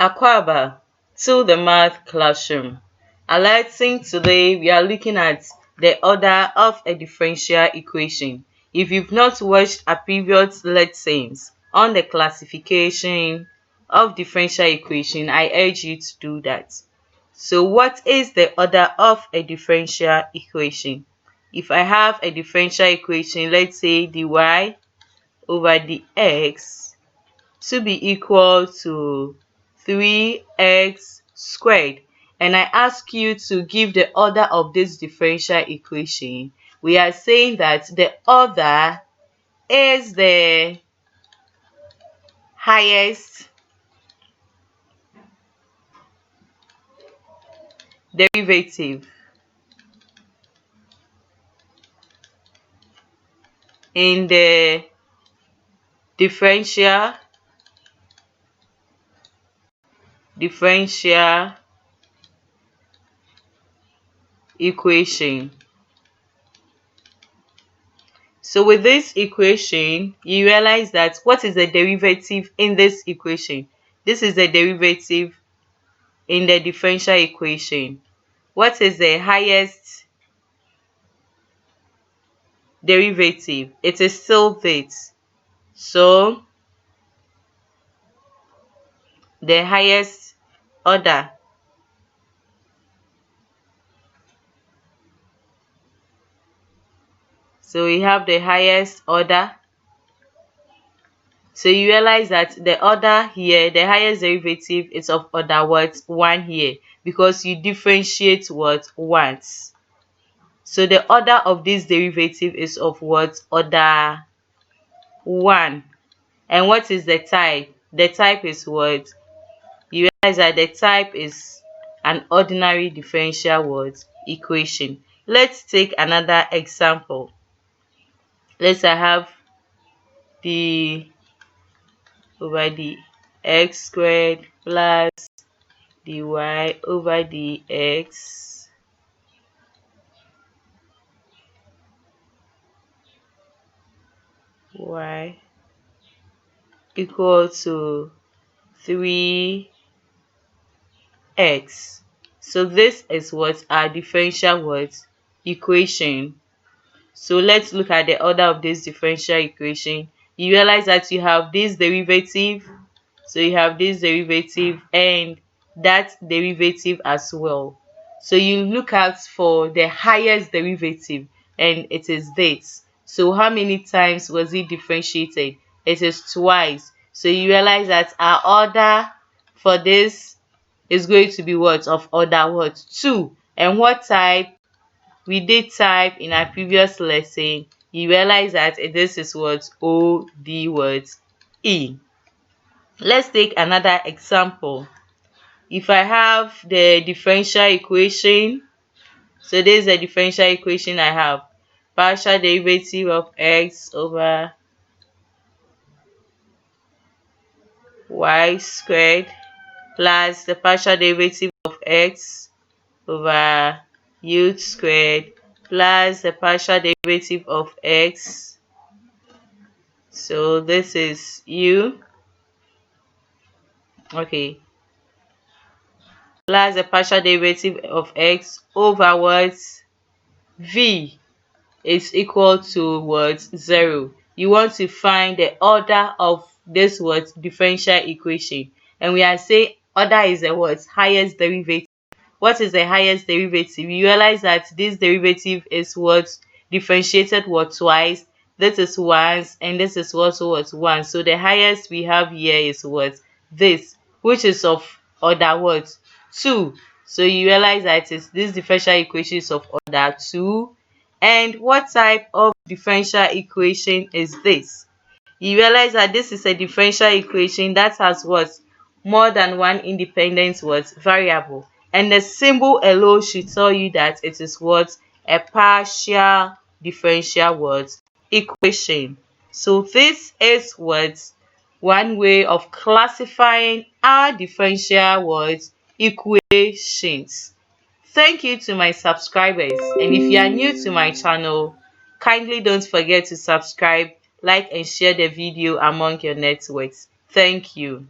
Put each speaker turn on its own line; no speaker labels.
Aquaba to the math classroom. Alerting today we are looking at the order of a differential equation. If you've not watched our previous lessons on the classification of differential equation, I urge you to do that. So what is the order of a differential equation? If I have a differential equation, let's say dy over dx to be equal to 3x squared, and I ask you to give the order of this differential equation, we are saying that the order is the highest derivative in the differential equation. So with this equation, you realize that what is the derivative in this equation? This is the derivative in the differential equation. What is the highest derivative? It is still this. So the highest order so we have the highest order. So you realize that the order here, the highest derivative is of order what? 1 here, because you differentiate what? Once. So the order of this derivative is of what? Order 1. And what is the type? The type is what? You realize that the type is an ordinary differential what? Equation. Let's take another example. Let's say I have the over the x squared plus dy over dx y equal to 3x. So this is what our differential what? Equation. So let's look at the order of this differential equation. You realize that you have this derivative, so you have this derivative and that derivative as well. So you look out for the highest derivative, and it is this. So how many times was it differentiated? It is twice. So you realize that our order for this is going to be what? Of order what? 2. And what type? We did type in our previous lesson. You realize that this is what? OD what? E. Let's take another example. If I have the differential equation, so this is the differential equation I have. Partial derivative of x over y squared plus the partial derivative of x over u squared plus the partial derivative of x. So this is u, okay, plus the partial derivative of x over what? V is equal to what? 0. You want to find the order of this what? Differential equation. And we are saying order is the what? Highest derivative. What is the highest derivative? You realize that this derivative is what? Differentiated what? Twice. This is once, and this is also what? 1. So the highest we have here is what? This, which is of order what? 2. So you realize that this differential equation is of order 2. And what type of differential equation is this? You realize that this is a differential equation that has what? More than one independent what? Variable. And the symbol alone should tell you that it is what? A partial differential what? Equation. So this is what? One way of classifying our differential what? Equations. Thank you to my subscribers, and if you are new to my channel, kindly don't forget to subscribe, like and share the video among your networks. Thank you.